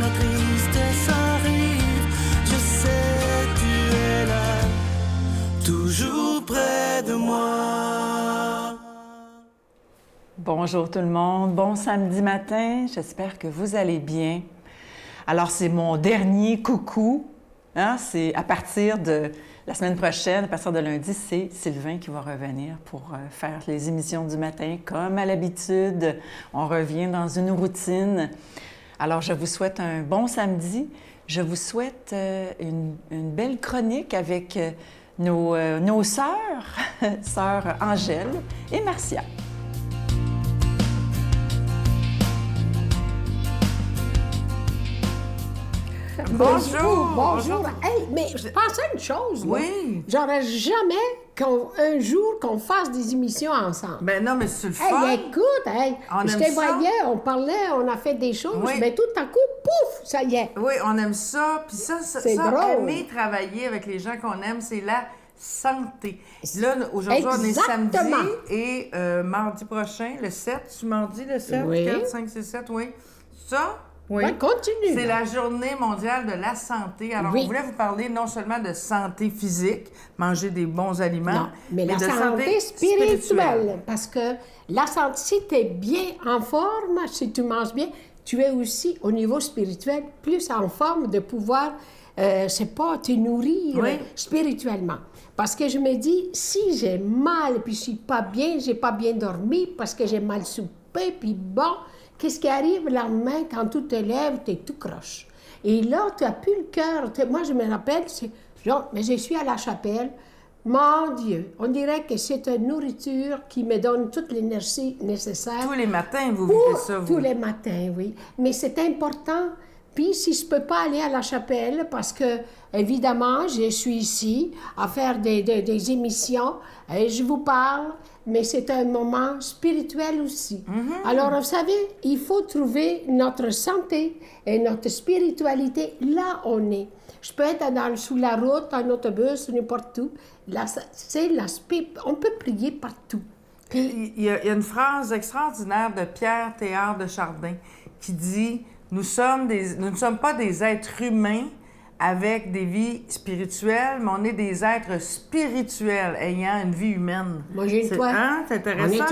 la tristesse arrive, je sais tu es là, toujours près de moi. Bonjour tout le monde, bon samedi matin, j'espère que vous allez bien. Alors c'est mon dernier coucou, hein? C'est à partir de la semaine prochaine, à partir de lundi, c'est Sylvain qui va revenir pour faire les émissions du matin. Comme à l'habitude, on revient dans une routine. Alors je vous souhaite un bon samedi, je vous souhaite une belle chronique avec nos sœurs, sœurs Angèle et Marcia. Bonjour! Bonjour! Hey, mais je pensais à une chose, là. Oui. J'aurais jamais un jour qu'on fasse des émissions ensemble. Ben non, mais c'est le fun. Hey, écoute, hey, On je aime te ça. voyais, on parlait, on a fait des choses, Oui. mais tout à coup, pouf, ça y est. Oui, on aime ça. Puis ça, C'est drôle. aimer travailler avec les gens qu'on aime, c'est la santé. Là, aujourd'hui, on est Exactement. samedi et mardi prochain, le 7, tu mardi le 7, Oui. 4, 5, 6, 7, oui. Ça, oui. Ben, continue. C'est la journée mondiale de la santé. Alors, Oui. on voulait vous parler non seulement de santé physique, manger des bons aliments, Non, mais la de santé spirituelle. Parce que la santé, si tu es bien en forme, si tu manges bien, tu es aussi au niveau spirituel plus en forme de pouvoir, te nourrir Oui. spirituellement. Parce que je me dis, si j'ai mal, puis je suis pas bien, j'ai pas bien dormi parce que j'ai mal soupé, puis bon, qu'est-ce qui arrive le lendemain quand tu te lèves, tu es tout croche. Et là, tu n'as plus le cœur. Moi, je me rappelle, mais je suis à la chapelle. Mon Dieu, on dirait que c'est une nourriture qui me donne toute l'énergie nécessaire. Tous les matins, vous Pour vivez ça, vous. tous les matins, oui. Mais c'est important. Puis si je ne peux pas aller à la chapelle, parce que, évidemment, je suis ici à faire des émissions, et je vous parle, mais c'est un moment spirituel aussi. Alors, vous savez, il faut trouver notre santé et notre spiritualité là où on est. Je peux être sous la route, en autobus, n'importe où. Là, on peut prier partout. Puis, Il y a une phrase extraordinaire de Pierre Théard de Chardin qui dit « Nous ne sommes pas des êtres humains avec des vies spirituelles, mais on est des êtres spirituels ayant une vie humaine. » moi, j'ai une C'est fois. c'est intéressant,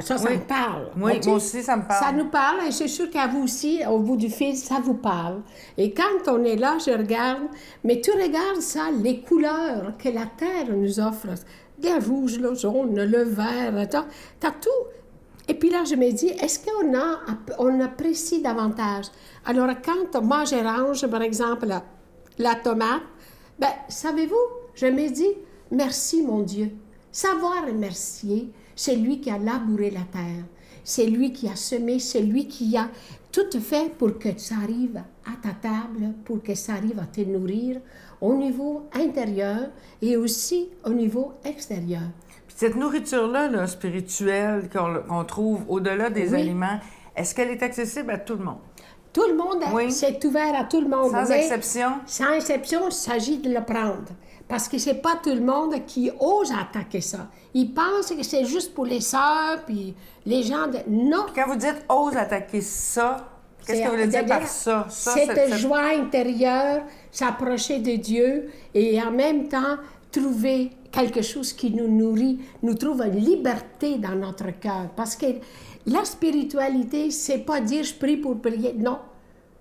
ça. Ça Oui. me parle. Oui, Vois-tu? moi aussi, ça me parle. Ça nous parle, et c'est sûr qu'à vous aussi, au bout du fil, ça vous parle. Et quand on est là, je regarde, mais tu regardes ça, les couleurs que la terre nous offre, le rouge, le jaune, le vert, t'as tout. Et puis là, je me dis, est-ce qu'on apprécie davantage? Alors, quand moi, je range, par exemple, la tomate, ben, savez-vous, je me dis, merci, mon Dieu. Savoir remercier, c'est lui qui a labouré la terre. C'est lui qui a semé, c'est lui qui a tout fait pour que ça arrive à ta table, pour que ça arrive à te nourrir au niveau intérieur et aussi au niveau extérieur. Puis cette nourriture-là, là, spirituelle, qu'on trouve au-delà des Oui. aliments, est-ce qu'elle est accessible à tout le monde? Tout le monde, Oui. c'est ouvert à tout le monde. Sans mais exception? Sans exception, il s'agit de le prendre. Parce que c'est pas tout le monde qui ose attaquer ça. Ils pensent que c'est juste pour les sœurs, puis les gens de... Non! Quand vous dites « ose attaquer ça », qu'est-ce que vous voulez dire par ça? Cette joie intérieure, s'approcher de Dieu et en même temps trouver quelque chose qui nous nourrit, nous trouve une liberté dans notre cœur. Parce que la spiritualité, c'est pas dire je prie pour prier. Non.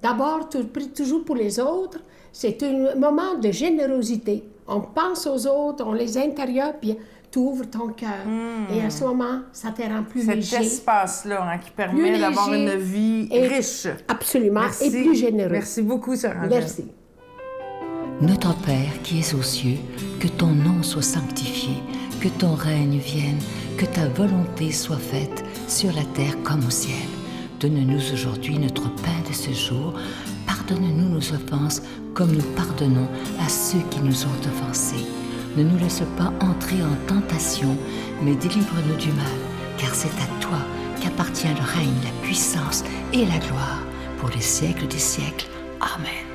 D'abord, tu pries toujours pour les autres. C'est un moment de générosité. On pense aux autres, on les intérieur, puis tu ouvres ton cœur. Et à ce moment, ça te rend plus Cet léger. espace-là hein, qui permet Plus d'avoir léger une vie et- riche. Absolument. Merci. Et plus généreux. Merci beaucoup, Sœur Angèle. Merci. Notre Père qui es aux cieux, que ton nom soit sanctifié, que ton règne vienne, que ta volonté soit faite sur la terre comme au ciel. Donne-nous aujourd'hui notre pain de ce jour. Pardonne-nous nos offenses comme nous pardonnons à ceux qui nous ont offensés. Ne nous laisse pas entrer en tentation, mais délivre-nous du mal, car c'est à toi qu'appartient le règne, la puissance et la gloire pour les siècles des siècles. Amen.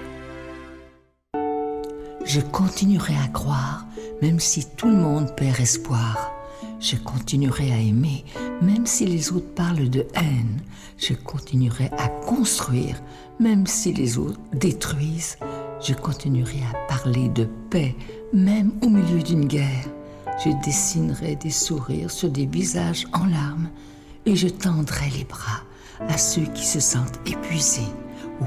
Je continuerai à croire, même si tout le monde perd espoir. Je continuerai à aimer, Même si les autres parlent de haine, je continuerai à construire. Même si les autres détruisent, je continuerai à parler de paix, même au milieu d'une guerre. Je dessinerai des sourires sur des visages en larmes et je tendrai les bras à ceux qui se sentent épuisés.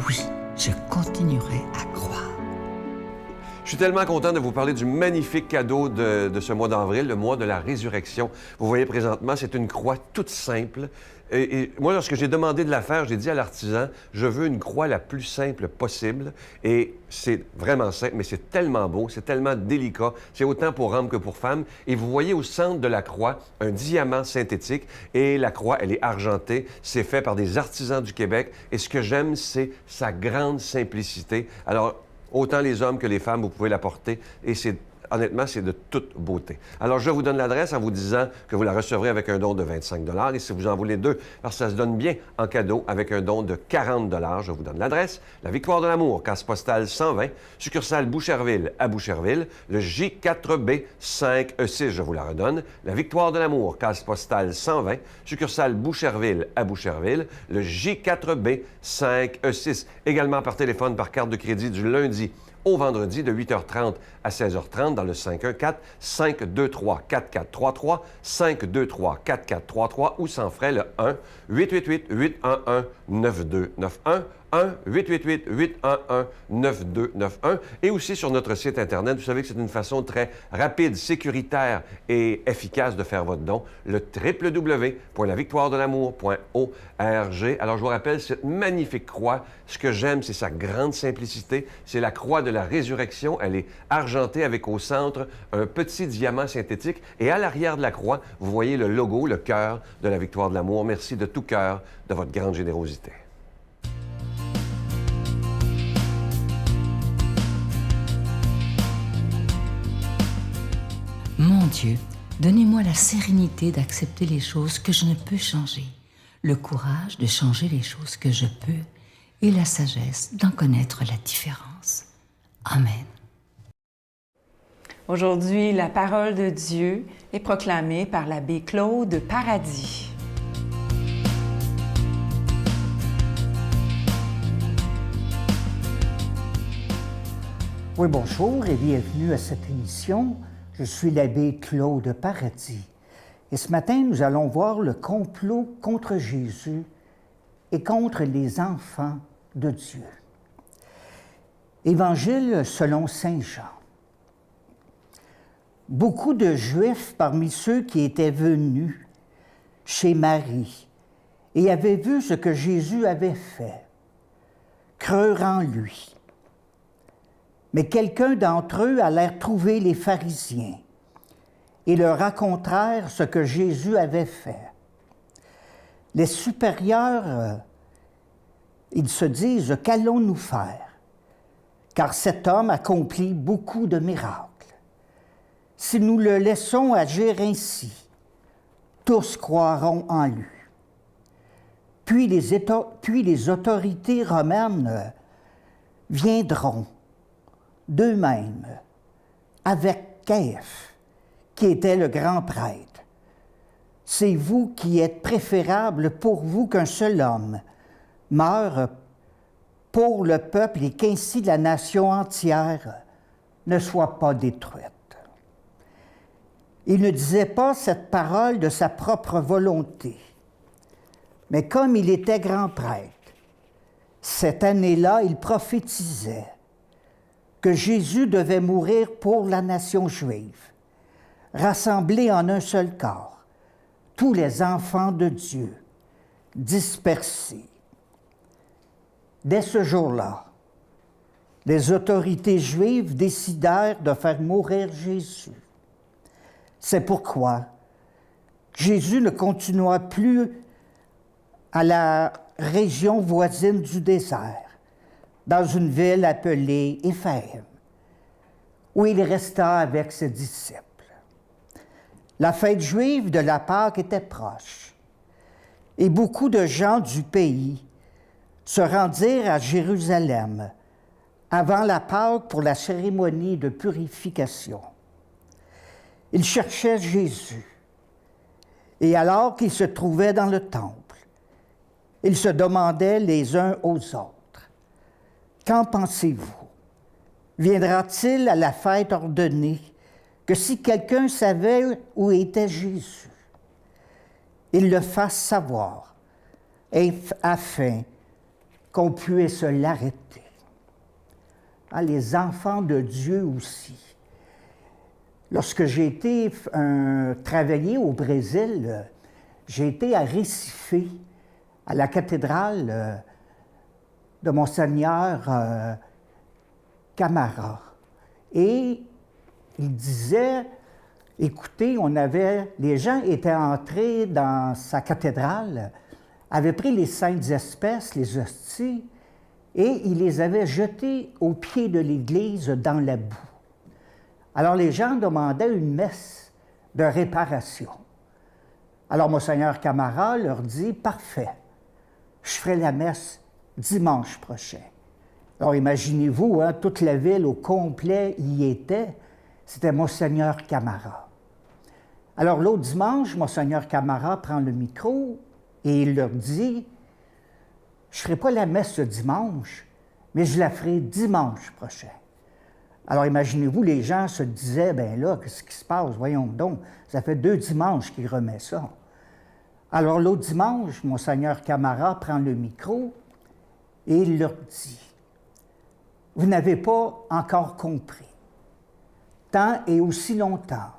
Oui, je continuerai à croire. Je suis tellement content de vous parler du magnifique cadeau de ce mois d'avril, le mois de la résurrection. Vous voyez présentement, c'est une croix toute simple. Et moi, lorsque j'ai demandé de la faire, j'ai dit à l'artisan, je veux une croix la plus simple possible. Et c'est vraiment simple, mais c'est tellement beau, c'est tellement délicat. C'est autant pour hommes que pour femmes. Et vous voyez au centre de la croix un diamant synthétique. Et la croix, elle est argentée. C'est fait par des artisans du Québec. Et ce que j'aime, c'est sa grande simplicité. Alors, autant les hommes que les femmes, vous pouvez la porter. Et honnêtement, c'est de toute beauté. Alors, je vous donne l'adresse en vous disant que vous la recevrez avec un don de 25 $ et si vous en voulez deux, parce que ça se donne bien en cadeau avec un don de 40 $, je vous donne l'adresse. La Victoire de l'amour, case postale 120, succursale Boucherville à Boucherville, le J4B 5E6, je vous la redonne. La Victoire de l'amour, case postale 120, succursale Boucherville à Boucherville, le J4B 5E6. Également par téléphone, par carte de crédit du lundi au vendredi de 8h30 à 16h30 dans le 514-523-4433, 523-4433 ou sans frais le 1-888-811-9291, 1-888-811-9291 et aussi sur notre site Internet. Vous savez que c'est une façon très rapide, sécuritaire et efficace de faire votre don, le www.lavictoiredelamour.org. Alors, je vous rappelle, cette magnifique croix, ce que j'aime, c'est sa grande simplicité. C'est la croix de la résurrection. Elle est argentée avec au centre un petit diamant synthétique. Et à l'arrière de la croix, vous voyez le logo, le cœur de la Victoire de l'amour. Merci de tout cœur de votre grande générosité. Mon Dieu, donnez-moi la sérénité d'accepter les choses que je ne peux changer, le courage de changer les choses que je peux et la sagesse d'en connaître la différence. Amen. Aujourd'hui, la parole de Dieu est proclamée par l'abbé Claude Paradis. Oui, bonjour et bienvenue à cette émission. Je suis l'abbé Claude Paradis. Et ce matin, nous allons voir le complot contre Jésus et contre les enfants de Dieu. Évangile selon saint Jean. Beaucoup de Juifs parmi ceux qui étaient venus chez Marie et avaient vu ce que Jésus avait fait, crurent en lui. Mais quelqu'un d'entre eux allèrent trouver les pharisiens et leur racontèrent ce que Jésus avait fait. Les supérieurs, ils se disent « Qu'allons-nous faire? Car cet homme accomplit beaucoup de miracles. Si nous le laissons agir ainsi, tous croiront en lui. » Puis les autorités romaines viendront d'eux-mêmes avec Caïphe, qui était le grand prêtre. « C'est vous qui êtes préférable pour vous qu'un seul homme meure pour le peuple et qu'ainsi la nation entière ne soit pas détruite. » Il ne disait pas cette parole de sa propre volonté, mais comme il était grand prêtre, cette année-là, il prophétisait que Jésus devait mourir pour la nation juive, rassemblés en un seul corps, tous les enfants de Dieu, dispersés. Dès ce jour-là, les autorités juives décidèrent de faire mourir Jésus. C'est pourquoi Jésus ne continua plus à la région voisine du désert, dans une ville appelée Éphraïm, où il resta avec ses disciples. La fête juive de la Pâque était proche, et beaucoup de gens du pays se rendirent à Jérusalem avant la Pâque pour la cérémonie de purification. Ils cherchaient Jésus. Et alors qu'ils se trouvaient dans le temple, ils se demandaient les uns aux autres, « Qu'en pensez-vous? Viendra-t-il à la fête ordonnée que si quelqu'un savait où était Jésus, il le fasse savoir, afin qu'on puisse l'arrêter. » Ah, les enfants de Dieu aussi. Lorsque j'ai été travailler au Brésil, j'ai été à Recife, à la cathédrale de Monseigneur Camara. Et il disait, écoutez, les gens étaient entrés dans sa cathédrale, avaient pris les saintes espèces, les hosties, et ils les avaient jetées au pied de l'église dans la boue. Alors les gens demandaient une messe de réparation. Alors Monseigneur Camara leur dit, « Parfait, je ferai la messe dimanche prochain. » Alors imaginez-vous, hein, toute la ville au complet y était, c'était Monseigneur Camara. Alors l'autre dimanche, Monseigneur Camara prend le micro et il leur dit, « Je ne ferai pas la messe ce dimanche, mais je la ferai dimanche prochain. » Alors imaginez-vous, les gens se disaient, « Ben là, qu'est-ce qui se passe? Voyons donc, ça fait 2 dimanches qu'il remet ça. » Alors l'autre dimanche, Monseigneur Camara prend le micro et il leur dit, « Vous n'avez pas encore compris, tant et aussi longtemps,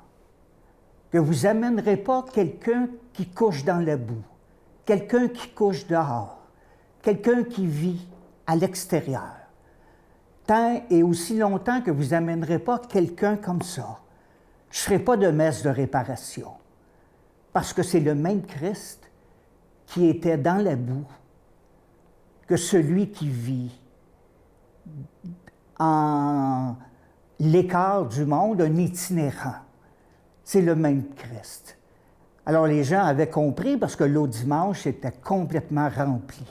que vous n'amènerez pas quelqu'un qui couche dans la boue, quelqu'un qui couche dehors, quelqu'un qui vit à l'extérieur. Tant et aussi longtemps que vous n'amènerez pas quelqu'un comme ça, je ne ferai pas de messe de réparation. Parce que c'est le même Christ qui était dans la boue que celui qui vit en l'écart du monde, un itinérant. C'est le même Christ. Alors les gens avaient compris parce que l'autre dimanche était complètement rempli.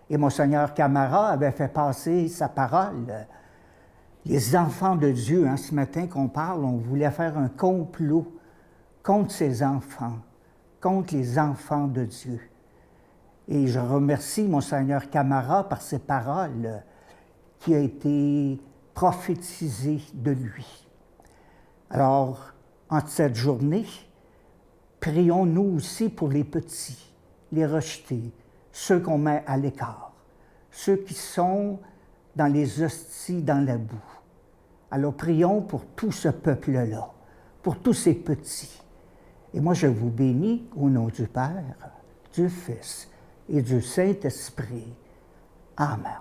Et Monseigneur Camara avait fait passer sa parole. Les enfants de Dieu, hein, ce matin qu'on parle, on voulait faire un complot contre ces enfants, contre les enfants de Dieu. Et je remercie Monseigneur Camara par ses paroles qui a été prophétisées de lui. Alors, en cette journée, prions nous aussi pour les petits, les rejetés, ceux qu'on met à l'écart, ceux qui sont dans les hosties, dans la boue. Alors prions pour tout ce peuple-là, pour tous ces petits. Et moi, je vous bénis au nom du Père, du Fils et du Saint-Esprit. Amen.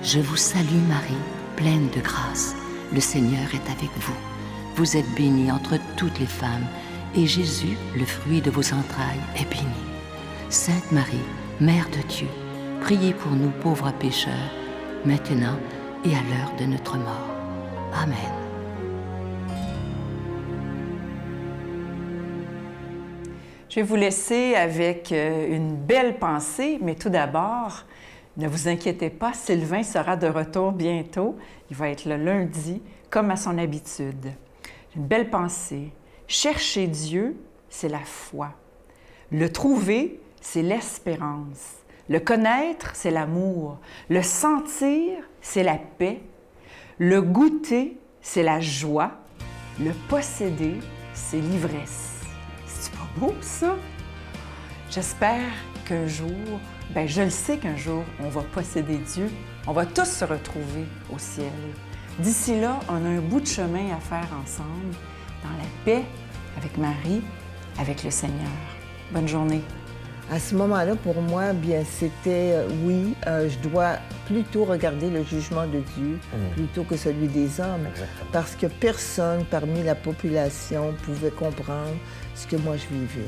Je vous salue Marie, pleine de grâce. Le Seigneur est avec vous. Vous êtes bénie entre toutes les femmes, et Jésus, le fruit de vos entrailles, est béni. Sainte Marie, Mère de Dieu, priez pour nous pauvres pécheurs, maintenant et à l'heure de notre mort. Amen. Je vais vous laisser avec une belle pensée, mais tout d'abord, ne vous inquiétez pas, Sylvain sera de retour bientôt. Il va être le lundi, comme à son habitude. Une belle pensée. Chercher Dieu, c'est la foi. Le trouver, c'est l'espérance. Le connaître, c'est l'amour. Le sentir, c'est la paix. Le goûter, c'est la joie. Le posséder, c'est l'ivresse. C'est pas beau, ça? J'espère qu'un jour, je le sais qu'un jour, on va posséder Dieu. On va tous se retrouver au ciel. D'ici là, on a un bout de chemin à faire ensemble, dans la paix, avec Marie, avec le Seigneur. Bonne journée. À ce moment-là, pour moi, bien, c'était, je dois plutôt regarder le jugement de Dieu plutôt que celui des hommes. Exactement. Parce que personne parmi la population pouvait comprendre ce que moi je vivais.